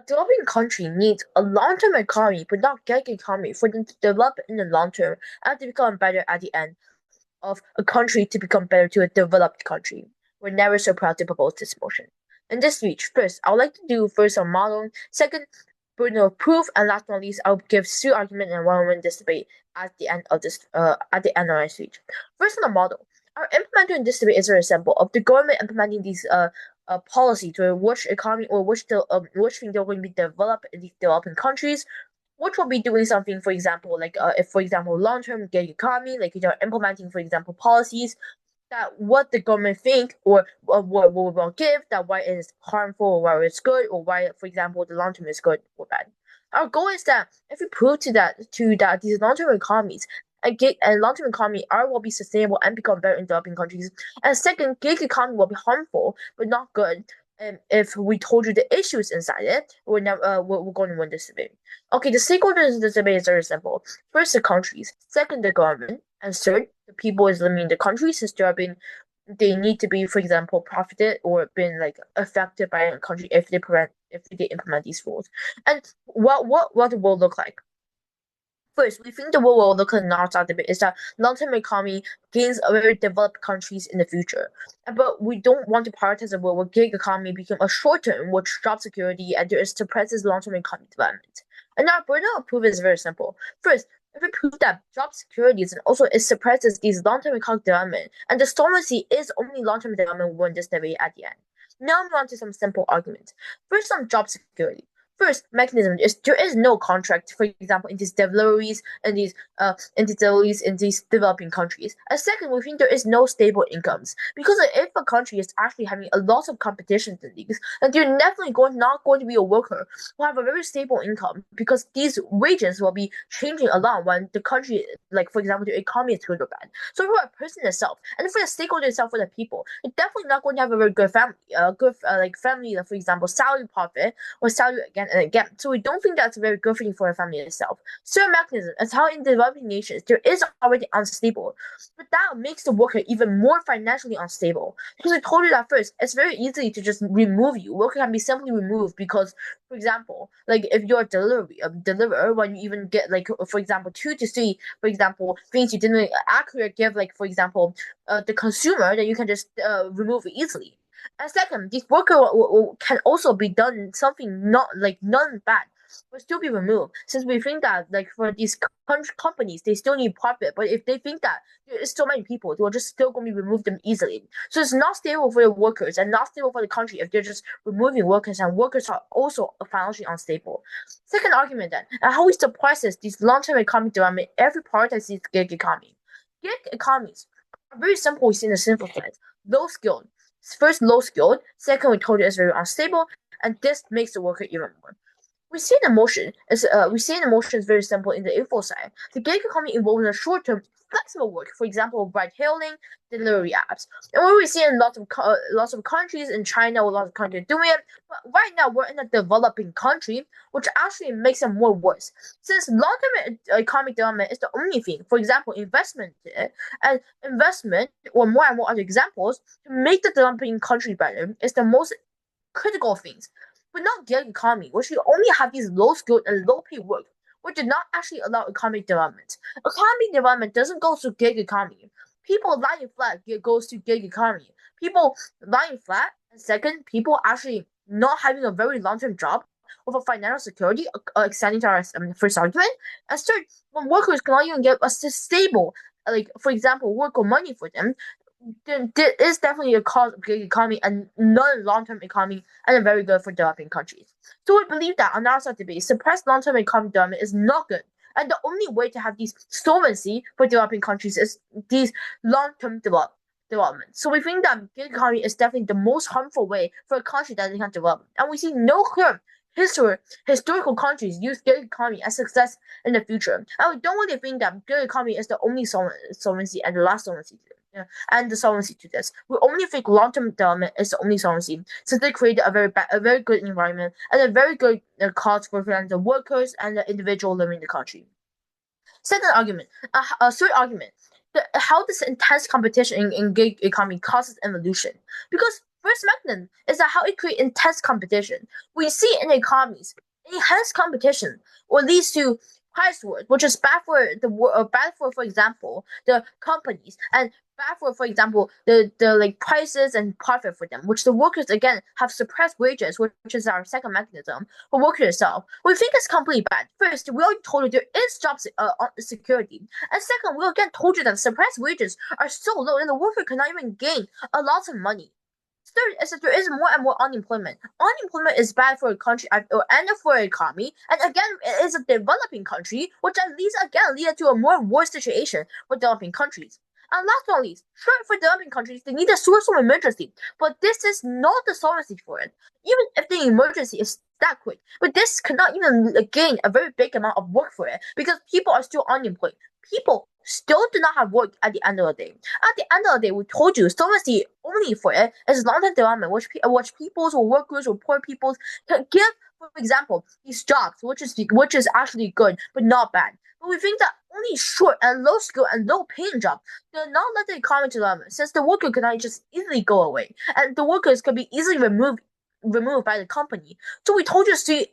developing country needs a long-term economy, but not gig economy, for them to develop in the long term and to become better at the end of a country to become better to a developed country. We're never so proud to propose this motion. In this speech, first, I would like to do first some modeling, second, burden of proof, and last but not least, I'll give two arguments and one win this debate at the end of my speech. First on the model. Our implementing in this debate is very simple. Of the government implementing these policy to which economy or which thing they're going to be developed in these developing countries, which will be doing something, for example, like if for example long-term gig economy, like implementing, for example, policies that what the government think or what will give that why it is harmful or why it's good or why, for example, the long term is good or bad. Our goal is that if we prove to that these long-term economies and long-term economy are will be sustainable and become better in developing countries. And second, gig economy will be harmful but not good. And if we told you the issues inside it, we're going to win this debate. Okay, the stakeholders in this debate is very simple. First, the countries. Second, the government. And third, the people is living in the country since they need to be, for example, profited or been like affected by a country if they implement these rules. And what the world look like? First, we think the world will look at the outside debate is that long-term economy gains a very developed countries in the future. But we don't want to prioritize a world where gig economy become a short-term, which job security and there suppresses long-term economic development. And our burden of proof is very simple. First, if we prove that job security and also it suppresses these long-term economic development, and the solvency is only long-term development, we win this debate at the end. Now I'm on to some simple arguments. First, on job security. First mechanism is there is no contract, for example, in these deliveries and in these developing countries. And second, we think there is no stable incomes because if a country is actually having a lot of competition in these, then they're definitely not going to be a worker who have a very stable income because these wages will be changing a lot when the country, like for example, the economy is good or bad. So for a person itself and for the stakeholder itself, for the people, it's definitely not going to have a very good family, like family, like for example, salary profit or salary again and again. So we don't think that's a very good thing for a family itself. Certain mechanism is how in developing nations there is already unstable, but that makes the worker even more financially unstable. Because I told you that first, it's very easy to just remove you. Worker can be simply removed because, for example, like if you're a deliverer, when you even get like for example 2 to 3, for example, things you didn't accurate give like for example the consumer, then you can just remove it easily. And second, this worker can also be done something not like none bad, will still be removed. Since we think that like for these companies, they still need profit, but if they think that there is so many people, they will just still going to remove them easily. So it's not stable for the workers and not stable for the country if they're just removing workers, and workers are also financially unstable. Second argument then, and how we suppresses this long-term economic development, every prioritizes this gig economy. Gig economies are very simple. We see in the simple sense, low skilled. First, low skilled. Second, we told you it's very unstable, and this makes the worker even more. We see the motion is very simple in the info side. The gig economy involves a short-term flexible work, for example, ride-hailing, delivery apps. And we see in lots of countries in China, a lot of countries doing it. But right now, we're in a developing country, which actually makes it more worse. Since long-term economic development is the only thing, for example, and investment, or more and more other examples, to make the developing country better is the most critical things, but not gig economy, which we only have these low skilled and low paid work, which did not actually allow economic development. Economic development doesn't go to gig economy. People lying flat goes to gig economy. People lying flat, and second, people actually not having a very long term job with a financial security, extending to our first argument. And third, when workers cannot even get a stable, like for example, work or money for them, then this is definitely a cause of gig economy and non long-term economy and very good for developing countries. So we believe that on our side debate, suppressed long-term economic development is not good. And the only way to have these solvency for developing countries is these long-term development. So we think that gig economy is definitely the most harmful way for a country that they can develop. And we see no clear historical countries use gig economy as success in the future. And we don't really think that gig economy is the only solvency and the last solvency. Yeah, and the solvency to this. We only think long-term development is the only solvency, since they created a very good environment and a very good cause for the workers and the individual living in the country. Second argument, third argument, how this intense competition in gig economy causes evolution. Because First mechanism is that how it creates intense competition. We see in economies, intense competition or leads to price wars, which is bad for bad for example, the companies, and bad for example, the like prices and profit for them, which the workers again have suppressed wages, which is our second mechanism for workers itself. We think it's completely bad. First, we already told you there is job security, and second, we again told you that suppressed wages are so low and the worker cannot even gain a lot of money. Third is that there is more and more unemployment. Unemployment is bad for a country and for an economy, and again, it is a developing country, which at least again leads to a more worse situation for developing countries. And last but not least, sure, for developing countries, they need a source of emergency, but this is not the solvency for it. Even if the emergency is that quick, but this cannot even gain a very big amount of work for it because people are still unemployed. People still do not have work at the end of the day. At the end of the day, we told you solvency only for it is long-term development, which peoples or workers or poor peoples can give, for example, these jobs, which is actually good but not bad. But we think that only short and low skill and low paying jobs do not let the economy develop, since the worker cannot just easily go away and the workers can be easily removed by the company. So we told you to see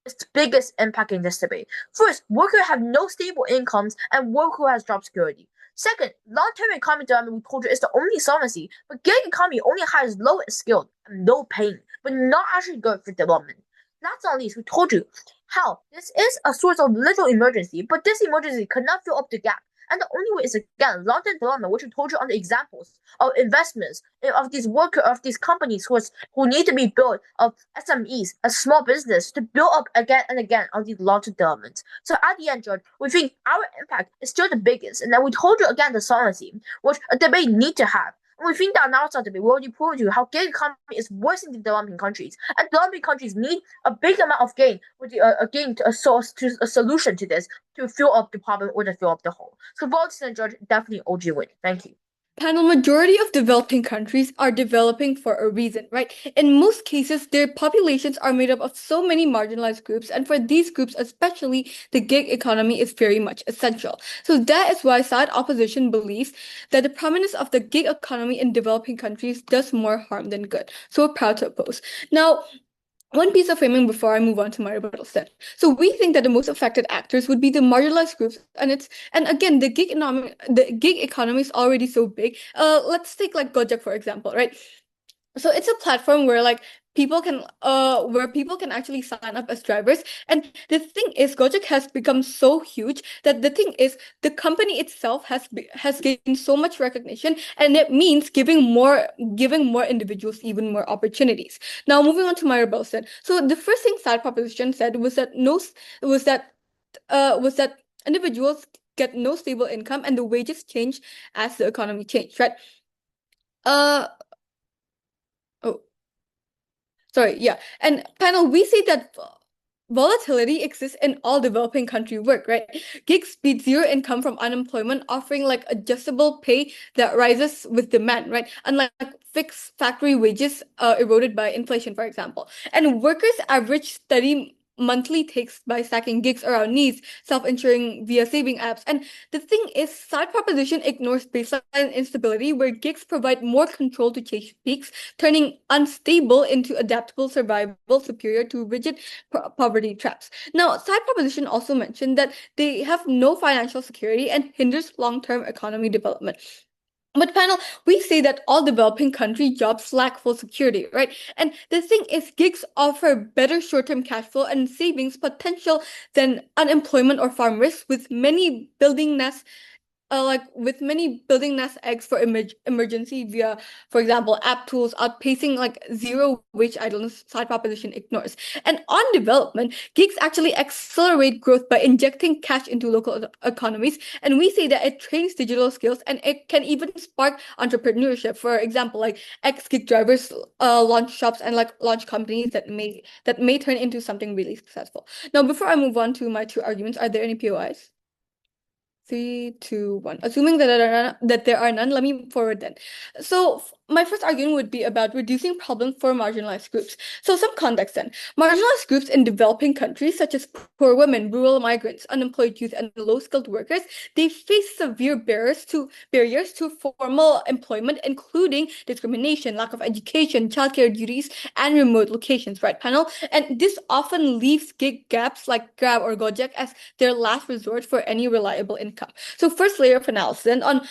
its biggest impact in this debate. First, workers have no stable incomes and worker has job security. Second, long-term economic development, we told you, is the only solvency, but gig economy only has low skilled and low paying, but not actually good for development. Last but not least, we told you how this is a source of little emergency, but this emergency cannot fill up the gap. And the only way is again long-term development, which we told you on the examples of investments of these companies who need to be built, of SMEs, a small business, to build up again and again on these long-term developments. So at the end, George, we think our impact is still the biggest, and then we told you again the solvency, which a debate need to have. And we think that now it's not debate. We already proved to you how gig economy is worse in the developing countries, and developing countries need a big amount of gain, with a solution to this to fill up the problem or to fill up the hole. So votes and George definitely OG win. Thank you. Panel, majority of developing countries are developing for a reason, right? In most cases, their populations are made up of so many marginalized groups, and for these groups, especially, the gig economy is very much essential. So that is why side opposition believes that the prominence of the gig economy in developing countries does more harm than good. So we're proud to oppose. Now, one piece of framing before I move on to my rebuttal set. So we think that the most affected actors would be the marginalized groups, and again the gig economy is already so big. Let's take like Gojek for example, right? So it's a platform where like people can actually sign up as drivers. And the thing is, Gojek has become so huge that the thing is the company itself has gained so much recognition, and it means giving more individuals even more opportunities. Now moving on to my rebel set. So the first thing side proposition said was that was that individuals get no stable income and the wages change as the economy changed, right? Uh oh, Sorry, yeah. And panel, we see that volatility exists in all developing country work, right? Gigs beat zero income from unemployment, offering like adjustable pay that rises with demand, right? Unlike fixed factory wages eroded by inflation, for example. And workers average steady monthly takes by stacking gigs around needs, self-insuring via saving apps. And the thing is, side proposition ignores baseline instability, where gigs provide more control to chase peaks, turning unstable into adaptable survival superior to rigid poverty traps. Now, side proposition also mentioned that they have no financial security and hinders long-term economy development. But panel, we say that all developing country jobs lack full security, right? And the thing is, gigs offer better short-term cash flow and savings potential than unemployment or farm risk, with many building nest eggs for emergency via, for example, app tools outpacing like zero wage idleness side proposition ignores. And on development, gigs actually accelerate growth by injecting cash into local economies. And we say that it trains digital skills and it can even spark entrepreneurship. For example, like ex-gig drivers launch shops and like launch companies that may turn into something really successful. Now, before I move on to my two arguments, are there any POIs? 3, 2, 1. Assuming that there are none, let me forward then. So my first argument would be about reducing problems for marginalized groups. So some context then. Marginalized groups in developing countries, such as poor women, rural migrants, unemployed youth, and low-skilled workers, they face severe barriers to formal employment, including discrimination, lack of education, childcare duties, and remote locations, right, panel? And this often leaves gig gaps like Grab or Gojek as their last resort for any reliable income. So first layer of analysis then on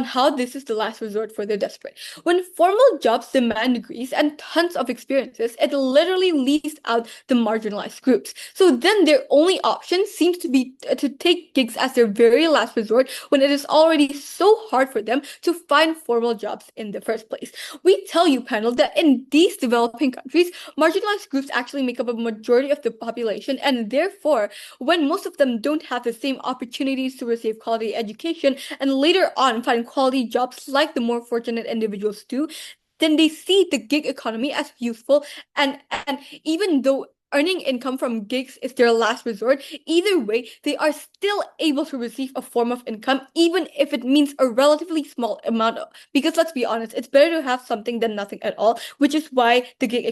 how this is the last resort for the desperate. When formal jobs demand degrees and tons of experiences, it literally leaves out the marginalized groups. So then their only option seems to be to take gigs as their very last resort when it is already so hard for them to find formal jobs in the first place. We tell you, panel, that in these developing countries, marginalized groups actually make up a majority of the population, and therefore, when most of them don't have the same opportunities to receive quality education and later on find quality jobs like the more fortunate individuals do, then they see the gig economy as useful, and even though earning income from gigs is their last resort, either way, they are still able to receive a form of income, even if it means a relatively small amount. Because let's be honest, it's better to have something than nothing at all, which is why the gig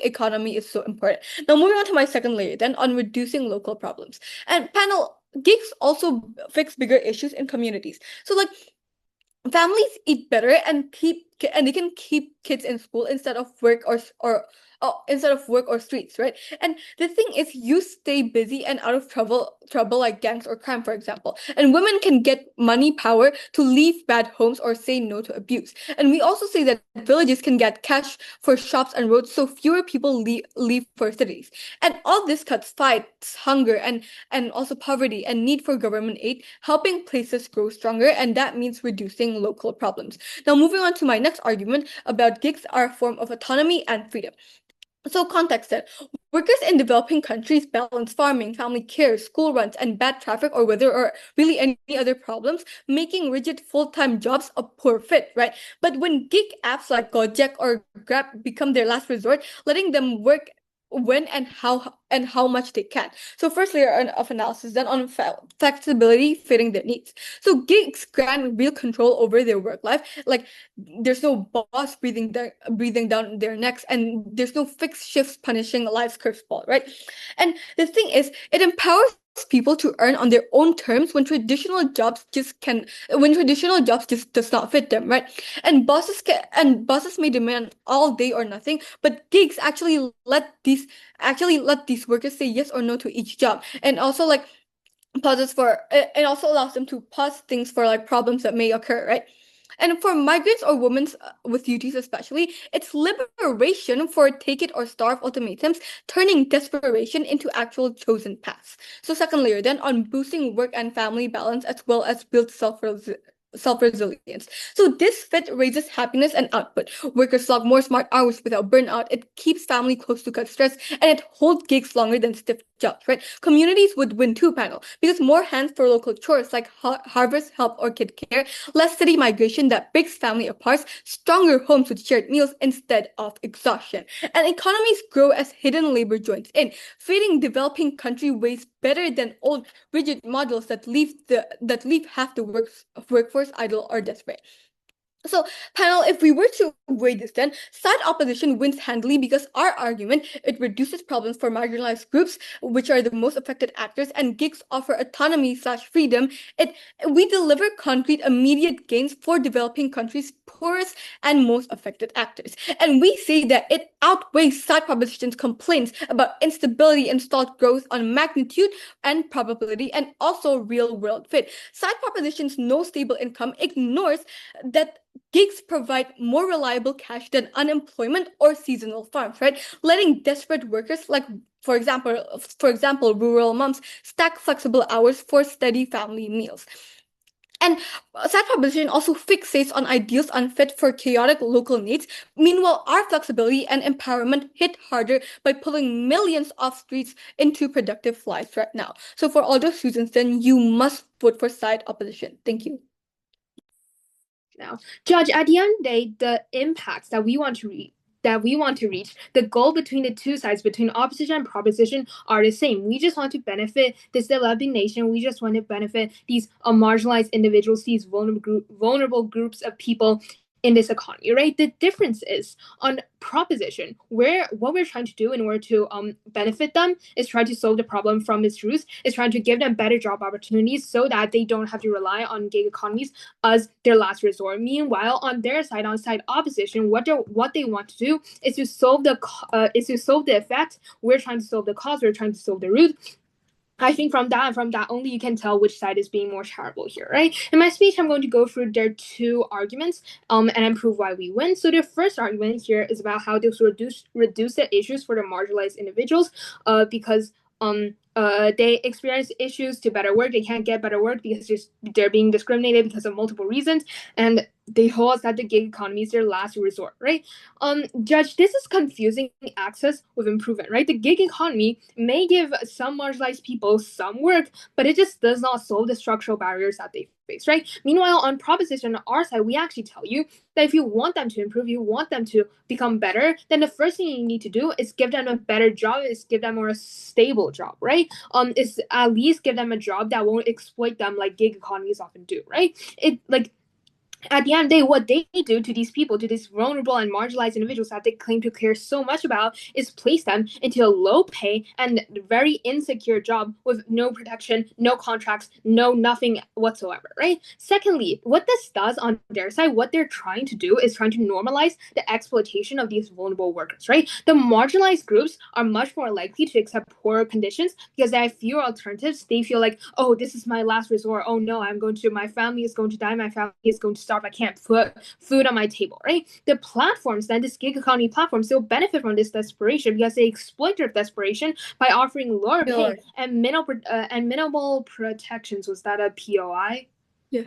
economy is so important. Now, moving on to my second layer, then on reducing local problems. And panel, gigs also fix bigger issues in communities. So like families eat better and they can keep kids in school instead of work or streets, right? And the thing is, you stay busy and out of trouble like gangs or crime, for example. And women can get money power to leave bad homes or say no to abuse. And we also say that villages can get cash for shops and roads, so fewer people leave for cities. And all this cuts fights, hunger, and also poverty and need for government aid, helping places grow stronger, and that means reducing local problems. Now, moving on to my next argument about gigs are a form of autonomy and freedom. So context it. Workers in developing countries balance farming, family care, school runs, and bad traffic or weather or really any other problems, making rigid full-time jobs a poor fit, right? But when gig apps like Gojek or Grab become their last resort, letting them work when and how much they can. So first layer of analysis, then on flexibility fitting their needs. So gigs grant real control over their work life. Like there's no boss breathing down their necks, and there's no fixed shifts punishing life's curveball, right? And the thing is, it empowers people to earn on their own terms when traditional jobs just does not fit them, right? And bosses may demand all day or nothing, but gigs actually let these workers say yes or no to each job, and also like pauses for it also allows them to pause things for like problems that may occur, right? And for migrants or women with duties especially, it's liberation for take it or starve ultimatums, turning desperation into actual chosen paths. So second layer then on boosting work and family balance as well as build self-resilience. So this fit raises happiness and output. Workers log more smart hours without burnout. It keeps family close to cut stress, and it holds gigs longer than stiff jobs, right? Communities would win too, panel, because more hands for local chores like harvest help or kid care, less city migration that breaks family apart, stronger homes with shared meals instead of exhaustion. And economies grow as hidden labor joins in, feeding developing country ways better than old rigid models that leave half the workforce idle or desperate. So, panel, if we were to weigh this then, side opposition wins handily because our argument, it reduces problems for marginalized groups, which are the most affected actors, and gigs offer autonomy/freedom. We deliver concrete, immediate gains for developing countries' poorest and most affected actors. And we say that it outweighs side proposition's complaints about instability and stalled growth on magnitude and probability, and also real-world fit. Side proposition's no stable income ignores that gigs provide more reliable cash than unemployment or seasonal farms, right? Letting desperate workers, like for example, rural moms, stack flexible hours for steady family meals. And side proposition also fixates on ideals unfit for chaotic local needs. Meanwhile, our flexibility and empowerment hit harder by pulling millions off streets into productive lives right now. So for all those reasons, then you must vote for side opposition. Thank you. Now, Judge, at the end of the day, the impacts that we want to reach, the goal between the two sides, between opposition and proposition, are the same. We just want to benefit this developing nation. We just want to benefit these marginalized individuals, these vulnerable groups of people in this economy, right? The difference is on proposition, where what we're trying to do in order to benefit them is try to solve the problem from its roots, is trying to give them better job opportunities so that they don't have to rely on gig economies as their last resort. Meanwhile, on their side, on side opposition, what they want to do is to solve the effect. We're trying to solve the cause. We're trying to solve the root. I think from that only you can tell which side is being more charitable here, right? In my speech, I'm going to go through their two arguments and prove why we win. So the first argument here is about how to reduce the issues for the marginalized individuals because they experience issues to better work. They can't get better work because they're being discriminated because of multiple reasons, and they hold that the gig economy is their last resort, right? Judge, this is confusing access with improvement, right? The gig economy may give some marginalized people some work, but it just does not solve the structural barriers that they face, right? Meanwhile, on proposition on our side, we actually tell you that if you want them to improve, you want them to become better, then the first thing you need to do is give them a better job, is give them a more stable job, right? Is at least give them a job that won't exploit them like gig economies often do, right? At the end of the day, what they do to these people, to these vulnerable and marginalized individuals that they claim to care so much about, is place them into a low pay and very insecure job with no protection, no contracts, no nothing whatsoever, right? Secondly, what this does on their side, what they're trying to do is trying to normalize the exploitation of these vulnerable workers, right? The marginalized groups are much more likely to accept poorer conditions because they have fewer alternatives. They feel like, oh, this is my last resort. Oh no, my family is going to die. My family is going to starve. I can't put food on my table, right? The platforms, then this gig economy platforms, still benefit from this desperation because they exploit their desperation by offering lower pay and minimal protections. Was that a POI? Yes.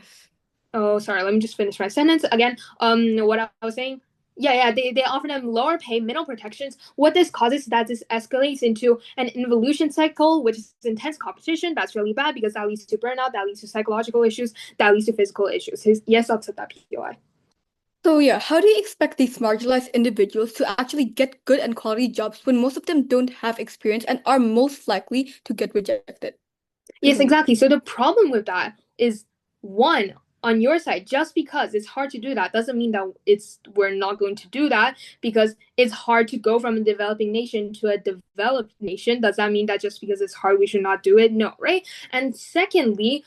Oh, sorry. Let me just finish my sentence again. What I was saying. Yeah, they offer them lower pay, minimal protections. What this causes is that this escalates into an involution cycle, which is intense competition. That's really bad because that leads to burnout, that leads to psychological issues, that leads to physical issues. Yes, I'll set that POI. So yeah, how do you expect these marginalized individuals to actually get good and quality jobs when most of them don't have experience and are most likely to get rejected? Yes, exactly. So the problem with that is, one, on your side, just because it's hard to do that doesn't mean that we're not going to do that, because it's hard to go from a developing nation to a developed nation. Does that mean that just because it's hard we should not do it? No, right? And secondly,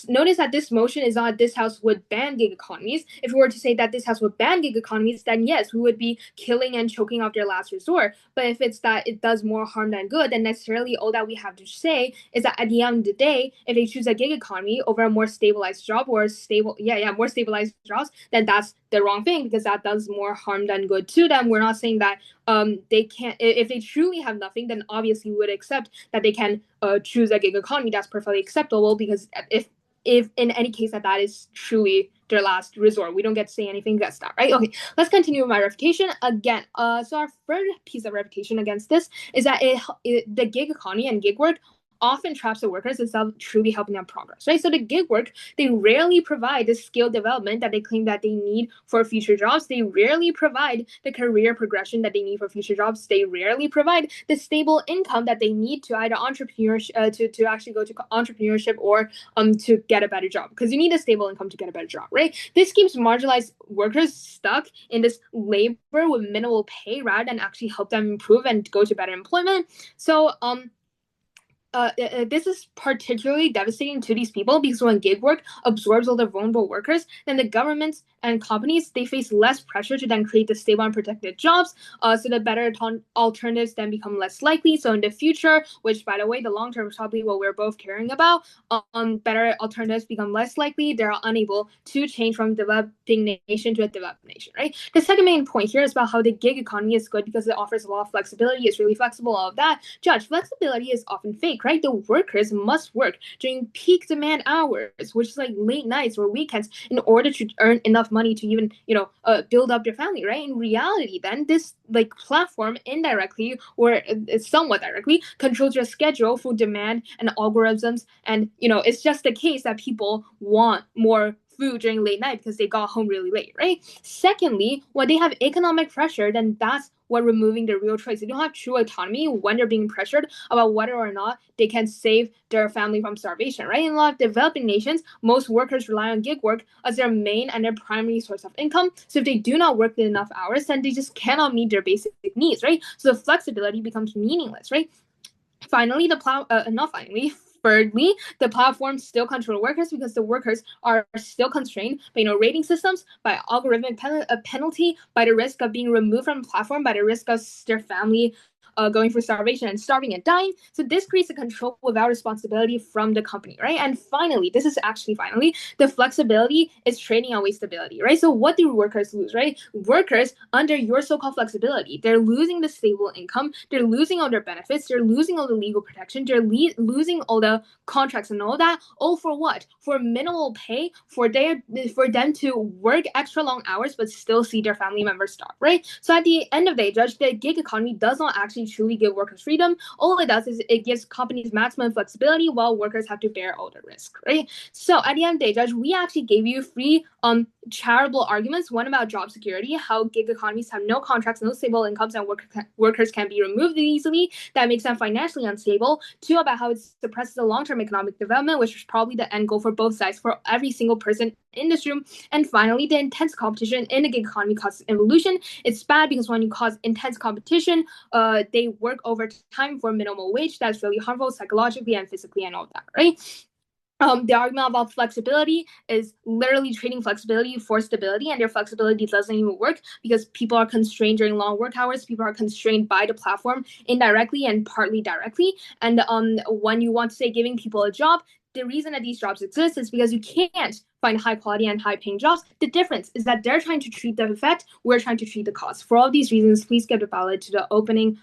notice that this motion is not this house would ban gig economies. If we were to say that this house would ban gig economies, then yes, we would be killing and choking off their last resort. But if it's that it does more harm than good, then necessarily all that we have to say is that at the end of the day, if they choose a gig economy over a more stabilized job or more stabilized jobs, then that's the wrong thing, because that does more harm than good to them. We're not saying that they can't, if they truly have nothing, then obviously we would accept that they can choose a gig economy. That's perfectly acceptable, because if in any case that is truly their last resort, we don't get to say anything against that, right? Okay, let's continue with my refutation again. So our third piece of refutation against this is that the gig economy and gig work often traps the workers instead of truly helping them progress, right? So the gig work, they rarely provide the skill development that they claim that they need for future jobs. They rarely provide the career progression that they need for future jobs. They rarely provide the stable income that they need to either entrepreneurship, to actually go to entrepreneurship, or to get a better job, because you need a stable income to get a better job, right? This keeps marginalized workers stuck in this labor with minimal pay rather than actually help them improve and go to better employment. So this is particularly devastating to these people, because when gig work absorbs all the vulnerable workers, then the governments and companies, they face less pressure to then create the stable and protected jobs. So the better alternatives then become less likely. So in the future, which by the way, the long term is probably what we're both caring about, better alternatives become less likely. They're unable to change from developing nation to a developed nation, right? The second main point here is about how the gig economy is good because it offers a lot of flexibility. It's really flexible, all of that. Judge, flexibility is often fake, right? The workers must work during peak demand hours, which is like late nights or weekends, in order to earn enough money to even, build up their family, right? In reality, then this platform indirectly or somewhat directly controls your schedule through demand and algorithms. And, it's just the case that people want more food during late night because they got home really late, right? Secondly, when they have economic pressure, then that's what removing their real choice. They don't have true autonomy when they're being pressured about whether or not they can save their family from starvation, right? In a lot of developing nations, most workers rely on gig work as their main and their primary source of income. So if they do not work enough hours, then they just cannot meet their basic needs, right? So the flexibility becomes meaningless, right? Finally, thirdly, the platforms still control workers because the workers are still constrained by rating systems, by algorithmic penalty, by the risk of being removed from the platform, by the risk of their family going through starvation and starving and dying. So this creates a control without responsibility from the company, right? And finally, the flexibility is trading away stability, right? So what do workers lose, right? Workers, under your so-called flexibility, they're losing the stable income, they're losing all their benefits, they're losing all the legal protection, they're losing all the contracts and all that. All for what? For minimal pay, for them to work extra long hours but still see their family members starve, right? So at the end of the day, Judge, the gig economy does not actually truly give workers freedom. All it does is it gives companies maximum flexibility while workers have to bear all the risk, right? So at the end of the day, Judge, we actually gave you three charitable arguments. One about job security, how gig economies have no contracts, no stable incomes, and workers can be removed easily. That makes them financially unstable. Two, about how it suppresses the long-term economic development, which is probably the end goal for both sides, for every single person in this room. And finally, the intense competition in the gig economy causes involution. It's bad because when you cause intense competition, they work overtime for minimal wage. That's really harmful psychologically and physically and all that, right? The argument about flexibility is literally trading flexibility for stability, and their flexibility doesn't even work because people are constrained during long work hours. People are constrained by the platform indirectly and partly directly. And when you want to say giving people a job, the reason that these jobs exist is because you can't find high quality and high paying jobs. The difference is that they're trying to treat the effect, we're trying to treat the cause. For all these reasons, please give the ballot to the opening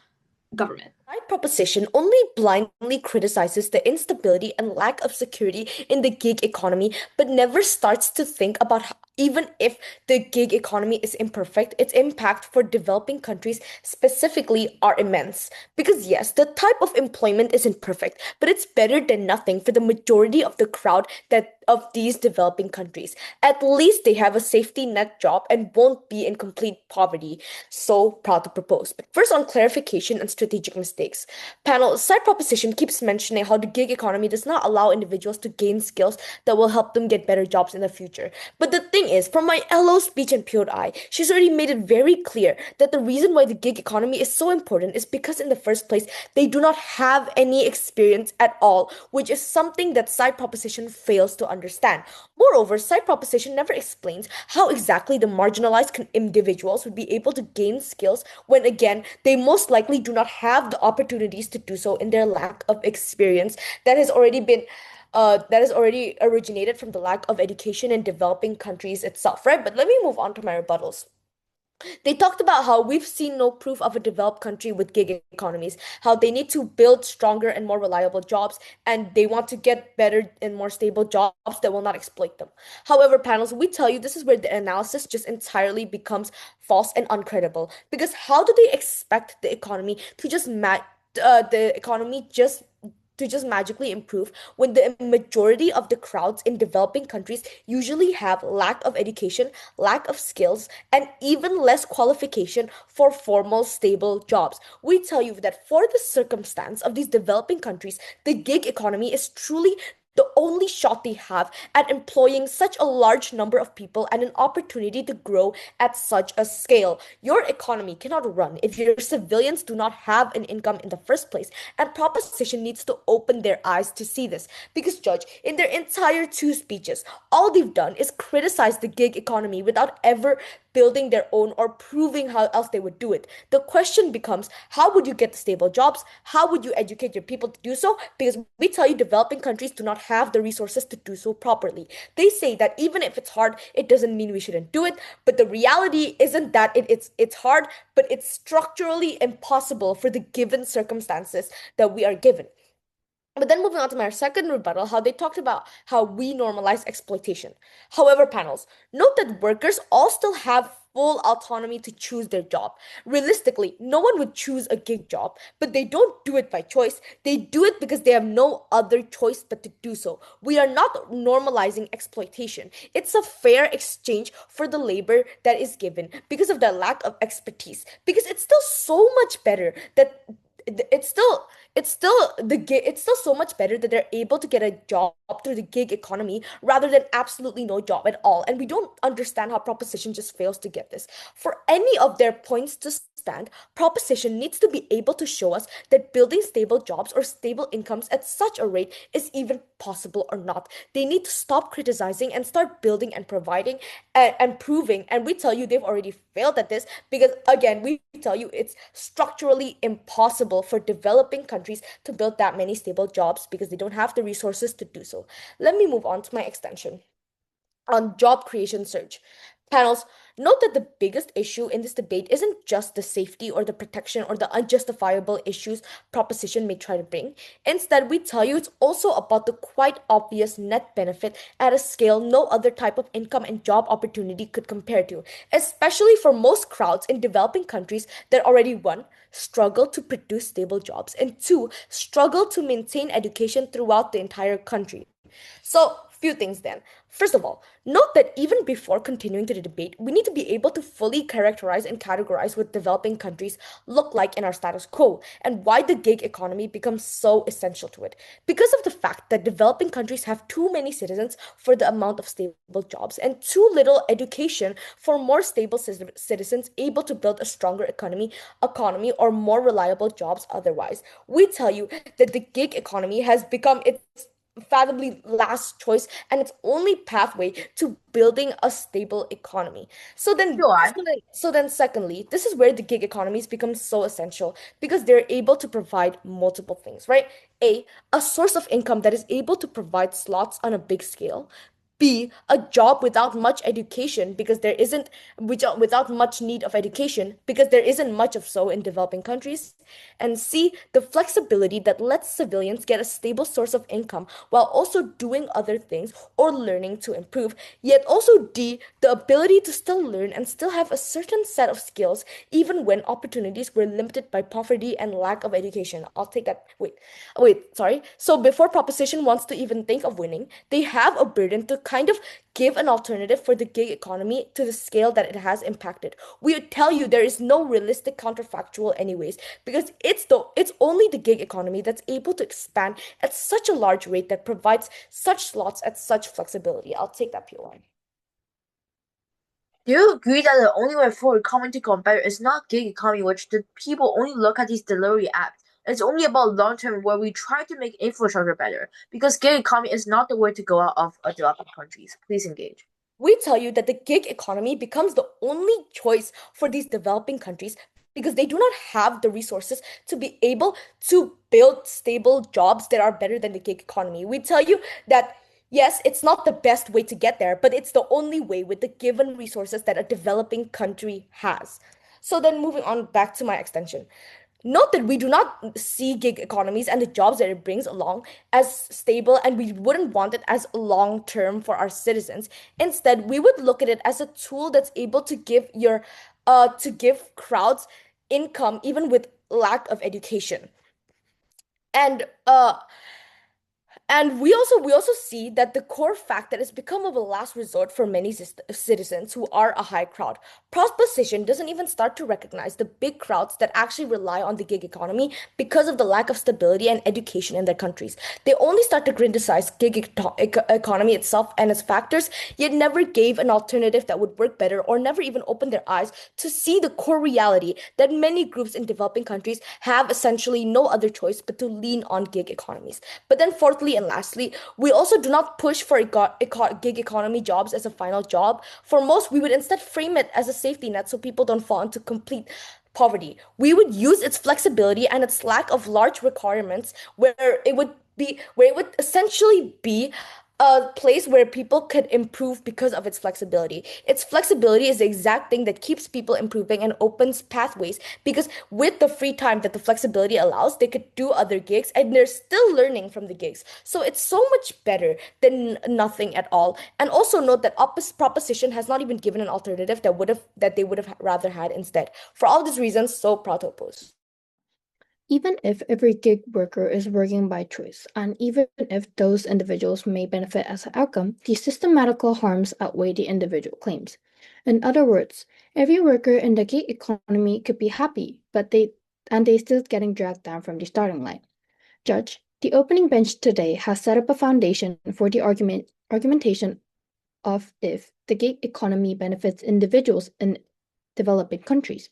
government. Right proposition only blindly criticizes the instability and lack of security in the gig economy, but never starts to think about even if the gig economy is imperfect, its impact for developing countries specifically are immense. Because yes, the type of employment isn't perfect, but it's better than nothing for the majority of the crowd that of these developing countries. At least they have a safety net job and won't be in complete poverty. So proud to propose. But first on clarification and strategic mistakes. Panel, side proposition keeps mentioning how the gig economy does not allow individuals to gain skills that will help them get better jobs in the future. But the thing is, from my LO speech and POI, she's already made it very clear that the reason why the gig economy is so important is because in the first place, they do not have any experience at all, which is something that side proposition fails to understand. Moreover, side proposition never explains how exactly the marginalized individuals would be able to gain skills when, again, they most likely do not have the opportunities to do so in their lack of experience that has already originated from the lack of education in developing countries itself, right? But let me move on to my rebuttals. They talked about how we've seen no proof of a developed country with gig economies, how they need to build stronger and more reliable jobs, and they want to get better and more stable jobs that will not exploit them. However, panels, we tell you this is where the analysis just entirely becomes false and uncredible. Because how do they expect the economy to just magically improve when the majority of the crowds in developing countries usually have lack of education, lack of skills, and even less qualification for formal, stable jobs. We tell you that for the circumstance of these developing countries, the gig economy is truly the only shot they have at employing such a large number of people and an opportunity to grow at such a scale. Your economy cannot run if your civilians do not have an income in the first place, and proposition needs to open their eyes to see this. Because, Judge, in their entire two speeches, all they've done is criticize the gig economy without ever building their own or proving how else they would do it. The question becomes, how would you get the stable jobs? How would you educate your people to do so? Because we tell you developing countries do not have the resources to do so properly. They say that even if it's hard, it doesn't mean we shouldn't do it. But the reality isn't that it's hard, but it's structurally impossible for the given circumstances that we are given. But then moving on to my second rebuttal, how they talked about how we normalize exploitation. However, panels, note that workers all still have full autonomy to choose their job. Realistically, no one would choose a gig job, but they don't do it by choice. They do it because they have no other choice but to do so. We are not normalizing exploitation. It's a fair exchange for the labor that is given because of the lack of expertise. Because it's still so much better that it's still so much better that they're able to get a job through the gig economy rather than absolutely no job at all. And we don't understand how proposition just fails to get this. For any of their points to stand, proposition needs to be able to show us that building stable jobs or stable incomes at such a rate is even possible or not. They need to stop criticizing and start building and providing and proving. And we tell you they've already failed at this because, again, we tell you it's structurally impossible for developing countries to build that many stable jobs because they don't have the resources to do so. Let me move on to my extension on job creation surge. Panels, note that the biggest issue in this debate isn't just the safety or the protection or the unjustifiable issues proposition may try to bring. Instead, we tell you it's also about the quite obvious net benefit at a scale no other type of income and job opportunity could compare to, especially for most crowds in developing countries that already, one, struggle to produce stable jobs, and two, struggle to maintain education throughout the entire country. So, few things then. First of all, note that even before continuing to the debate, we need to be able to fully characterize and categorize what developing countries look like in our status quo and why the gig economy becomes so essential to it. Because of the fact that developing countries have too many citizens for the amount of stable jobs and too little education for more stable citizens able to build a stronger economy or more reliable jobs otherwise. We tell you that the gig economy has become its fathomably last choice and its only pathway to building a stable economy. Sure. Secondly, this is where the gig economies become so essential because they're able to provide multiple things, right? A source of income that is able to provide slots on a big scale. B, a job without much education because there isn't without much need of education because there isn't much of so in developing countries. And C, the flexibility that lets civilians get a stable source of income while also doing other things or learning to improve. Yet also D, the ability to still learn and still have a certain set of skills even when opportunities were limited by poverty and lack of education. I'll take that. Sorry. So before proposition wants to even think of winning, they have a burden to kind of give an alternative for the gig economy to the scale that it has impacted. We would tell you there is no realistic counterfactual anyways, because it's only the gig economy that's able to expand at such a large rate that provides such slots at such flexibility. I'll take that POI. Do you agree that the only way forward coming to combat is not gig economy, which the people only look at these delivery apps? It's only about long term where we try to make infrastructure better, because gig economy is not the way to go out of developing countries. Please engage. We tell you that the gig economy becomes the only choice for these developing countries because they do not have the resources to be able to build stable jobs that are better than the gig economy. We tell you that yes, it's not the best way to get there, but it's the only way with the given resources that a developing country has. So then moving on back to my extension. Note that we do not see gig economies and the jobs that it brings along as stable, and we wouldn't want it as long term for our citizens. Instead, we would look at it as a tool that's able to give crowds income even with lack of education. And we also see that the core fact that it's become of a last resort for many citizens who are a high crowd. Proposition doesn't even start to recognize the big crowds that actually rely on the gig economy because of the lack of stability and education in their countries. They only start to criticize economy itself and its factors, yet never gave an alternative that would work better or never even opened their eyes to see the core reality that many groups in developing countries have essentially no other choice but to lean on gig economies. But then fourthly and lastly, we also do not push for gig economy jobs as a final job. For most, we would instead frame it as a safety net so people don't fall into complete poverty. We would use its flexibility and its lack of large requirements where it would essentially be a place where people could improve because of its flexibility. Its flexibility is the exact thing that keeps people improving and opens pathways because with the free time that the flexibility allows, they could do other gigs and they're still learning from the gigs. So it's so much better than nothing at all. And also note that proposition has not even given an alternative that they would have rather had instead. For all these reasons, so proud to oppose. Even if every gig worker is working by choice, and even if those individuals may benefit as an outcome, the systematical harms outweigh the individual claims. In other words, every worker in the gig economy could be happy, but they still getting dragged down from the starting line. Judge, the opening bench today has set up a foundation for the argumentation of if the gig economy benefits individuals in developing countries.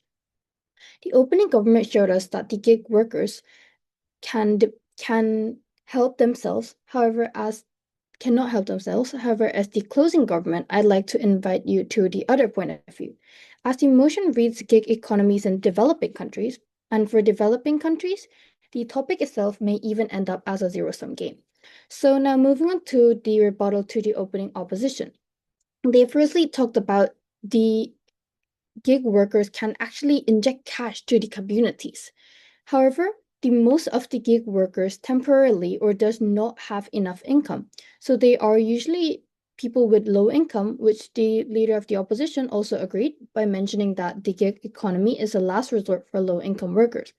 The opening government showed us that the gig workers can help themselves, cannot help themselves. However, as the closing government, I'd like to invite you to the other point of view. As the motion reads gig economies in developing countries, and for developing countries, the topic itself may even end up as a zero-sum game. So now moving on to the rebuttal to the opening opposition. They firstly talked about the gig workers can actually inject cash to the communities. However, the most of the gig workers temporarily or does not have enough income. So they are usually people with low income, which the leader of the opposition also agreed by mentioning that the gig economy is a last resort for low-income workers.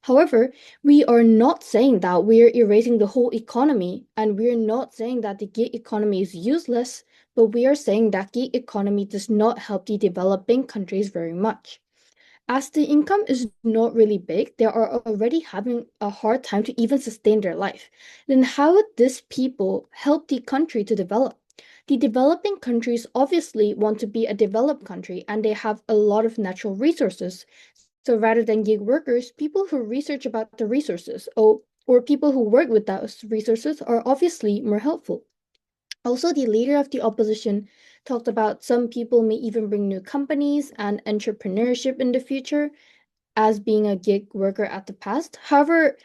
However, we are not saying that we're erasing the whole economy, and we're not saying that the gig economy is useless, but we are saying that gig economy does not help the developing countries very much. As the income is not really big, they are already having a hard time to even sustain their life. Then how would these people help the country to develop? The developing countries obviously want to be a developed country and they have a lot of natural resources. So rather than gig workers, people who research about the resources or people who work with those resources are obviously more helpful. Also, the leader of the opposition talked about some people may even bring new companies and entrepreneurship in the future as being a gig worker at the past. However,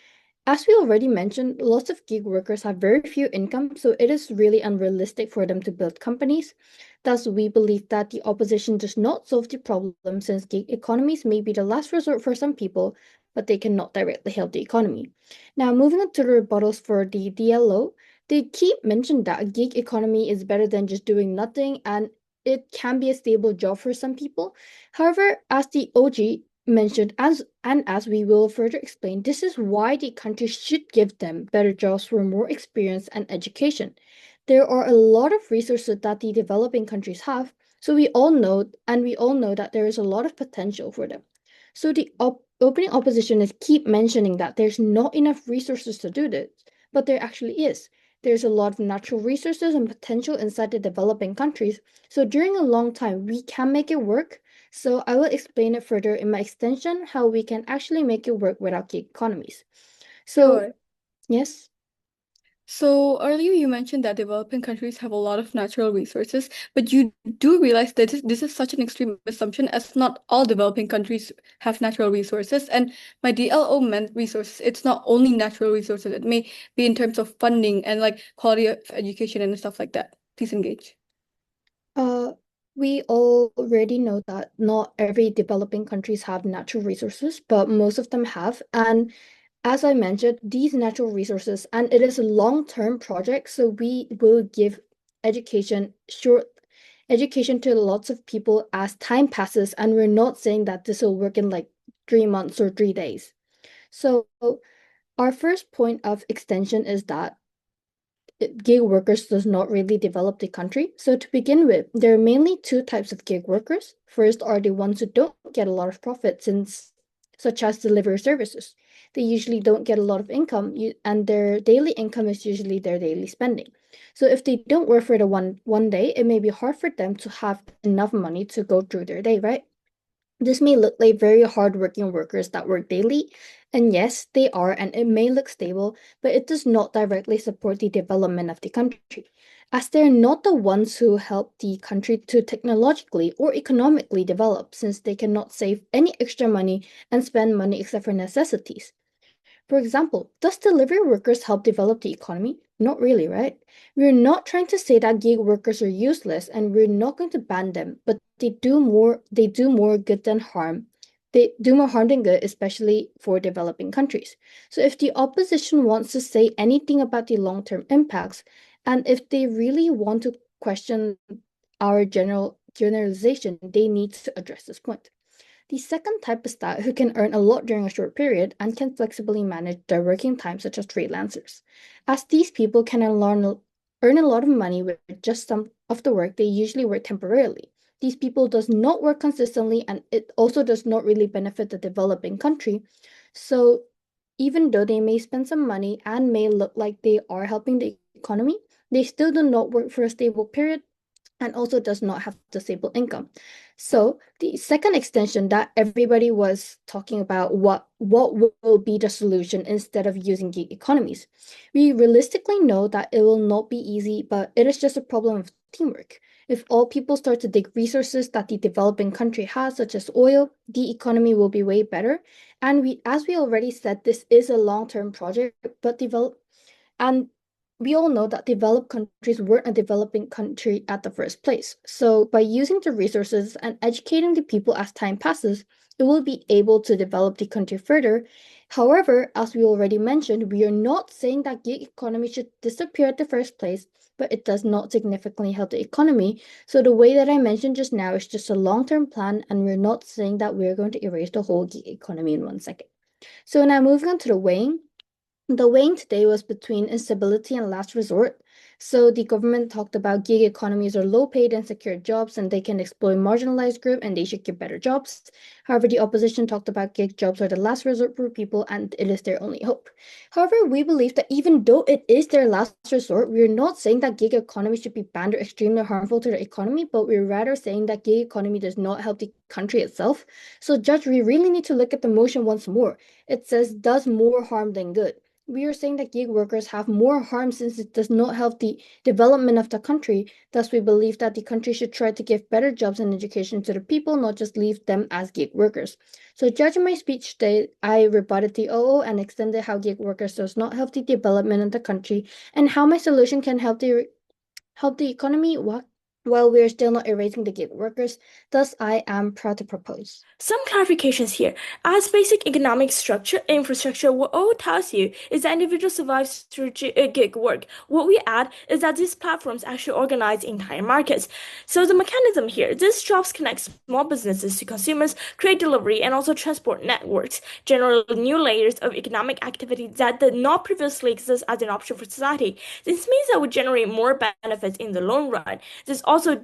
as we already mentioned, lots of gig workers have very few income, so it is really unrealistic for them to build companies. Thus, we believe that the opposition does not solve the problem since gig economies may be the last resort for some people, but they cannot directly help the economy. Now, moving on to the rebuttals for the DLO, they keep mentioning that a gig economy is better than just doing nothing and it can be a stable job for some people. However, as the OG mentioned, as we will further explain, this is why the country should give them better jobs for more experience and education. There are a lot of resources that the developing countries have, so we all know that there is a lot of potential for them. So the opening opposition is keep mentioning that there's not enough resources to do this, but there actually is. There's a lot of natural resources and potential inside the developing countries. So during a long time, we can make it work. So I will explain it further in my extension how we can actually make it work without gig economies. So, Sure. yes. So earlier you mentioned that developing countries have a lot of natural resources, but you do realize that this is such an extreme assumption as not all developing countries have natural resources. And by DLO meant resources, it's not only natural resources, it may be in terms of funding and like quality of education and stuff like that. Please engage. We already know that not every developing countries have natural resources, but most of them have. And as I mentioned, these natural resources, and it is a long-term project, so we will give education to lots of people as time passes, and we're not saying that this will work in like 3 months or 3 days. So our first point of extension is that gig workers does not really develop the country. So to begin with, there are mainly two types of gig workers. First are the ones who don't get a lot of profit such as delivery services. They usually don't get a lot of income and their daily income is usually their daily spending. So if they don't work for the one day, it may be hard for them to have enough money to go through their day, right? This may look like very hardworking workers that work daily, and yes, they are, and it may look stable, but it does not directly support the development of the country, as they're not the ones who help the country to technologically or economically develop, since they cannot save any extra money and spend money except for necessities. For example, does delivery workers help develop the economy? Not really, right? We're not trying to say that gig workers are useless and we're not going to ban them, but they do more good than harm. They do more harm than good, especially for developing countries. So if the opposition wants to say anything about the long-term impacts, and if they really want to question our generalization, they need to address this point. The second type is that who can earn a lot during a short period and can flexibly manage their working time, such as freelancers. As these people can earn a lot of money with just some of the work, they usually work temporarily. These people does not work consistently and it also does not really benefit the developing country. So even though they may spend some money and may look like they are helping the economy, they still do not work for a stable period and also does not have the stable income. So the second extension that everybody was talking about what will be the solution instead of using gig economies. We realistically know that it will not be easy, but it is just a problem of teamwork. If all people start to dig resources that the developing country has, such as oil, the economy will be way better. And as we already said, this is a long-term project, but and we all know that developed countries weren't a developing country at the first place. So by using the resources and educating the people as time passes, it will be able to develop the country further. However, as we already mentioned, we are not saying that gig economy should disappear at the first place, but it does not significantly help the economy. So the way that I mentioned just now is just a long-term plan, and we're not saying that we're going to erase the whole gig economy in 1 second. So now moving on to the weighing. The weighing today was between instability and last resort. So the government talked about gig economies are low-paid and secure jobs and they can exploit marginalized group and they should get better jobs. However, the opposition talked about gig jobs are the last resort for people and it is their only hope. However, we believe that even though it is their last resort, we're not saying that gig economy should be banned or extremely harmful to the economy, but we're rather saying that gig economy does not help the country itself. So, Judge, we really need to look at the motion once more. It says does more harm than good. We are saying that gig workers have more harm since it does not help the development of the country. Thus, we believe that the country should try to give better jobs and education to the people, not just leave them as gig workers. So, judging my speech today, I rebutted the OO and extended how gig workers does not help the development of the country and how my solution can help the economy while we are still not erasing the gig workers. Thus, I am proud to propose. Some clarifications here. As basic economic infrastructure, what all tells you is that individuals survive through gig work. What we add is that these platforms actually organize entire markets. So the mechanism here, these jobs connect small businesses to consumers, create delivery, and also transport networks, generate new layers of economic activity that did not previously exist as an option for society. This means that we generate more benefits in the long run. This also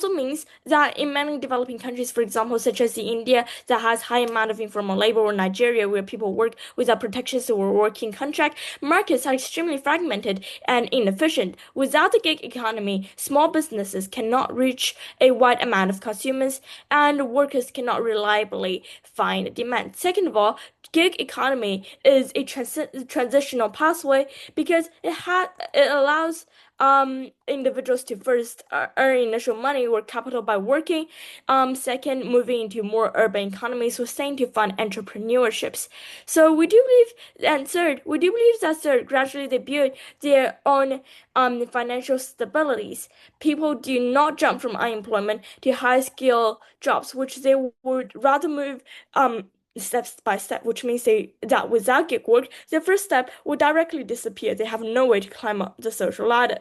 means that in many developing countries, for example, such as the India, that has high amount of informal labor, or Nigeria, where people work without protections or working contract, markets are extremely fragmented and inefficient. Without the gig economy, small businesses cannot reach a wide amount of consumers, and workers cannot reliably find demand. Second of all, gig economy is a transitional pathway because it allows individuals to first earn initial money or capital by working. Second, moving into more urban economies, sustained to fund entrepreneurships. So we do believe, and third, gradually they build their own financial stabilities. People do not jump from unemployment to high skill jobs, which they would rather move steps by step, which means that without gig work, their first step will directly disappear. They have no way to climb up the social ladder.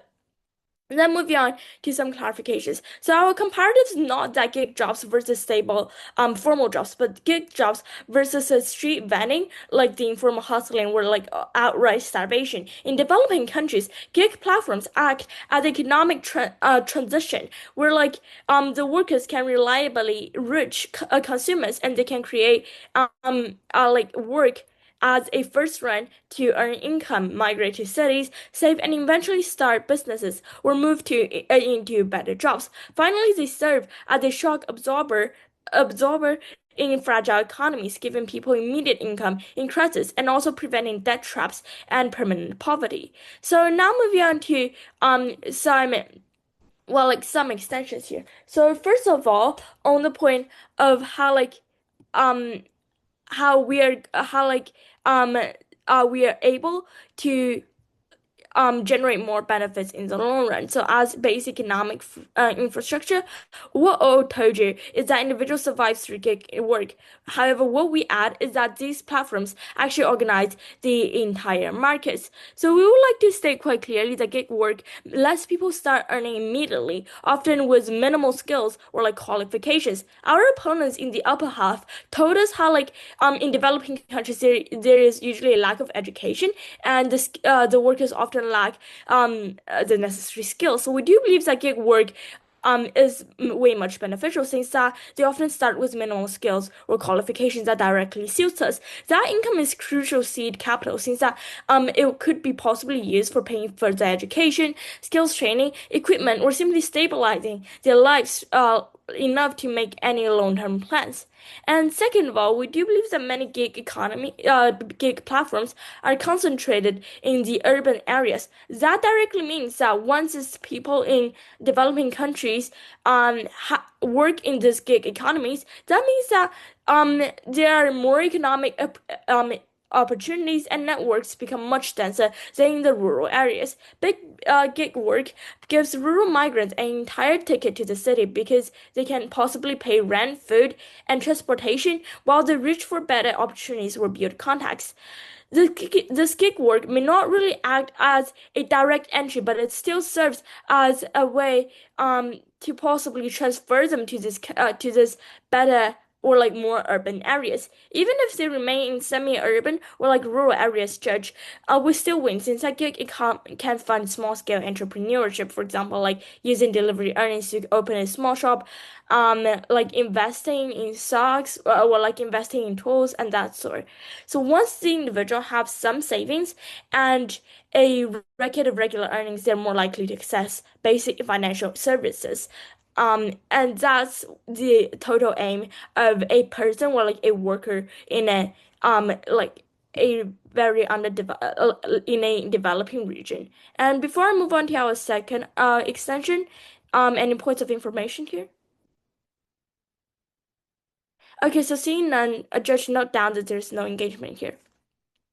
And then moving on to some clarifications. So our comparative is not that gig jobs versus stable formal jobs, but gig jobs versus a street vending, like the informal hustling or like outright starvation. In developing countries, gig platforms act as economic transition, where like the workers can reliably reach consumers and they can create like work as a first run to earn income, migrate to cities, save, and eventually start businesses or move into better jobs. Finally, they serve as a shock absorber in fragile economies, giving people immediate income in crisis and also preventing debt traps and permanent poverty. So now moving on to some extensions here. So first of all, on the point of how like how we are how like we are able to generate more benefits in the long run. So as basic economic infrastructure, what I told you is that individuals survive through gig work. However, what we add is that these platforms actually organize the entire markets. So we would like to state quite clearly that gig work lets people start earning immediately, often with minimal skills or like qualifications. Our opponents in the upper half told us how like in developing countries there is usually a lack of education, and the workers often lack the necessary skills. So we do believe that gig work is way much beneficial, since that they often start with minimal skills or qualifications that directly suits us. That income is crucial seed capital, since that it could be possibly used for paying for their education, skills training, equipment, or simply stabilizing their lives enough to make any long-term plans. And second of all, we do believe that many gig platforms are concentrated in the urban areas. That directly means that once it's people in developing countries work in these gig economies, that means that there are more economic opportunities and networks become much denser than in the rural areas. Big gig work gives rural migrants an entire ticket to the city because they can possibly pay rent, food, and transportation, while they reach for better opportunities or build contacts. This gig work may not really act as a direct entry, but it still serves as a way to possibly transfer them to this better or like more urban areas. Even if they remain in semi-urban or like rural areas, judge, we still win, since that gig can fund small-scale entrepreneurship. For example, like using delivery earnings to open a small shop, like investing in stocks or like investing in tools and that sort. So once the individual have some savings and a record of regular earnings, they're more likely to access basic financial services. And that's the total aim of a person or like a worker in a like a very in a developing region. And before I move on to our second extension, any points of information here? Okay, so seeing none, a judge note down that there's no engagement here.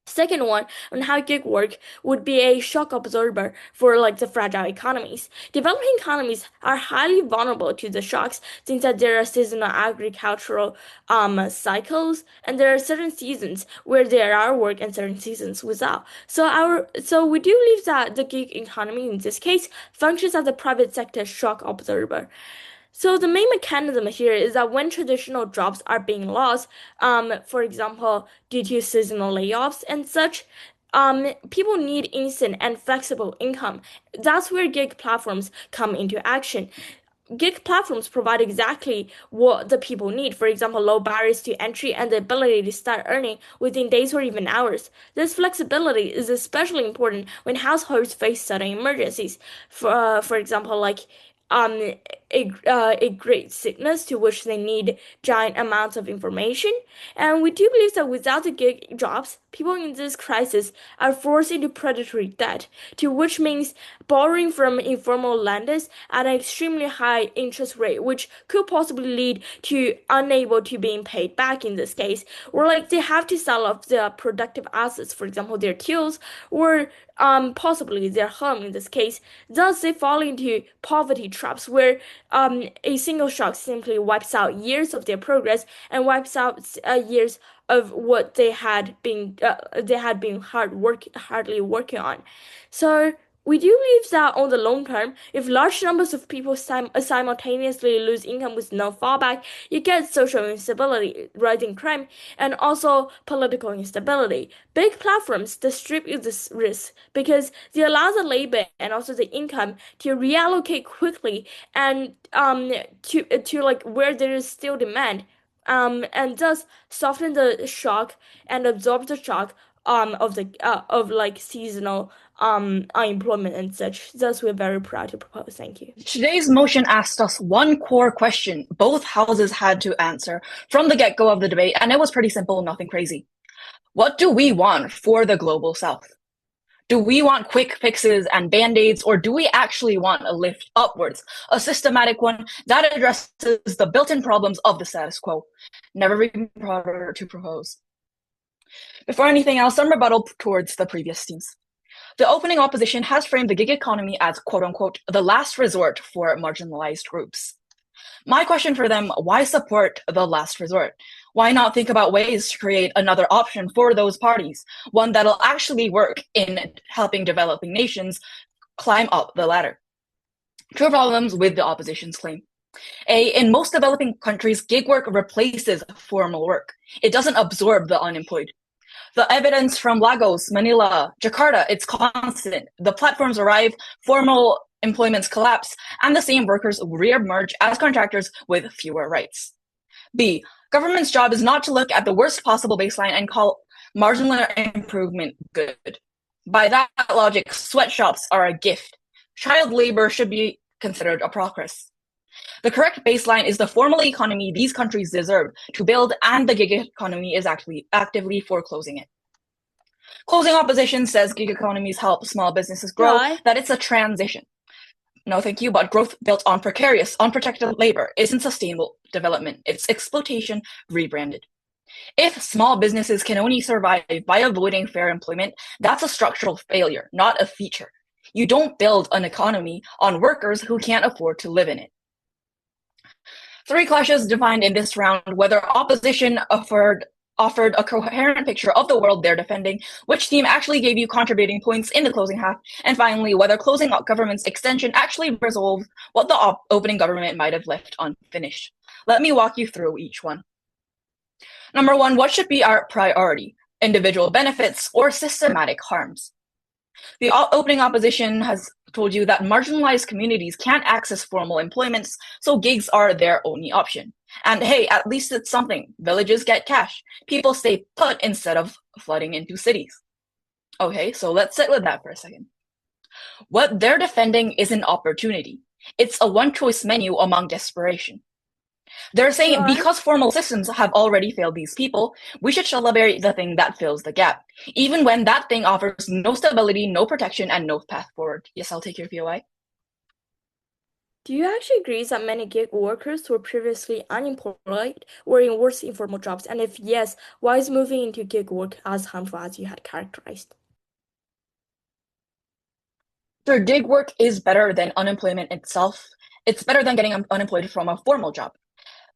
Second one on how gig work would be a shock absorber for like the fragile economies. Developing economies are highly vulnerable to the shocks, since that there are seasonal agricultural cycles, and there are certain seasons where there are work and certain seasons without. So we do believe that the gig economy in this case functions as a private sector shock absorber. So the main mechanism here is that when traditional jobs are being lost, for example, due to seasonal layoffs and such, people need instant and flexible income. That's where gig platforms come into action. Gig platforms provide exactly what the people need. For example, low barriers to entry and the ability to start earning within days or even hours. This flexibility is especially important when households face sudden emergencies. For example, like um a great sickness to which they need giant amounts of information. And we do believe that without the gig jobs, people in this crisis are forced into predatory debt, to which means borrowing from informal lenders at an extremely high interest rate, which could possibly lead to unable to being paid back in this case, or like they have to sell off their productive assets, for example, their tools, or possibly their home in this case. Thus, they fall into poverty traps where a single shock simply wipes out years of their progress and wipes out years of what they had been hardly working on. So we do believe that on the long term, if large numbers of people simultaneously lose income with no fallback, you get social instability, rising crime, and also political instability. Big platforms distribute this risk because they allow the labor and also the income to reallocate quickly and to like where there is still demand. And thus soften the shock and absorb the shock of like seasonal unemployment and such. Thus, we're very proud to propose. Thank you. Today's motion asked us one core question both houses had to answer from the get-go of the debate, and it was pretty simple, nothing crazy. What do we want for the global south? Do we want quick fixes and band-aids, or do we actually want a lift upwards, a systematic one that addresses the built-in problems of the status quo? Never been prouder to propose. Before anything else, some rebuttal towards the previous themes. The opening opposition has framed the gig economy as quote-unquote the last resort for marginalized groups. My question for them, why support the last resort? Why not think about ways to create another option for those parties, one that'll actually work in helping developing nations climb up the ladder? Two problems with the opposition's claim. In most developing countries, gig work replaces formal work. It doesn't absorb the unemployed. The evidence from Lagos, Manila, Jakarta, it's constant. The platforms arrive, formal employments collapse, and the same workers re-emerge as contractors with fewer rights. B, government's job is not to look at the worst possible baseline and call marginal improvement good. By that logic, sweatshops are a gift. Child labor should be considered a progress. The correct baseline is the formal economy these countries deserve to build, and the gig economy is actually actively foreclosing it. Closing opposition says gig economies help small businesses grow, that it's a transition. No, thank you, but growth built on precarious, unprotected labor isn't sustainable development. It's exploitation rebranded. If small businesses can only survive by avoiding fair employment, that's a structural failure, not a feature. You don't build an economy on workers who can't afford to live in it. Three clashes defined in this round whether opposition offered a coherent picture of the world they're defending, which team actually gave you contributing points in the closing half, and finally, whether closing government's extension actually resolved what the opening government might have left unfinished. Let me walk you through each one. Number one, what should be our priority? Individual benefits or systematic harms? The opening opposition has told you that marginalized communities can't access formal employments, so gigs are their only option. And hey, at least it's something. Villages get cash. People stay put instead of flooding into cities. Okay, so let's sit with that for a second. What they're defending is an opportunity. It's a one-choice menu among desperation. They're saying because formal systems have already failed these people, we should celebrate the thing that fills the gap, even when that thing offers no stability, no protection, and no path forward. Yes, I'll take your POI. Do you actually agree that many gig workers who were previously unemployed were in worse informal jobs? And if yes, why is moving into gig work as harmful as you had characterized? Sure, gig work is better than unemployment itself. It's better than getting unemployed from a formal job.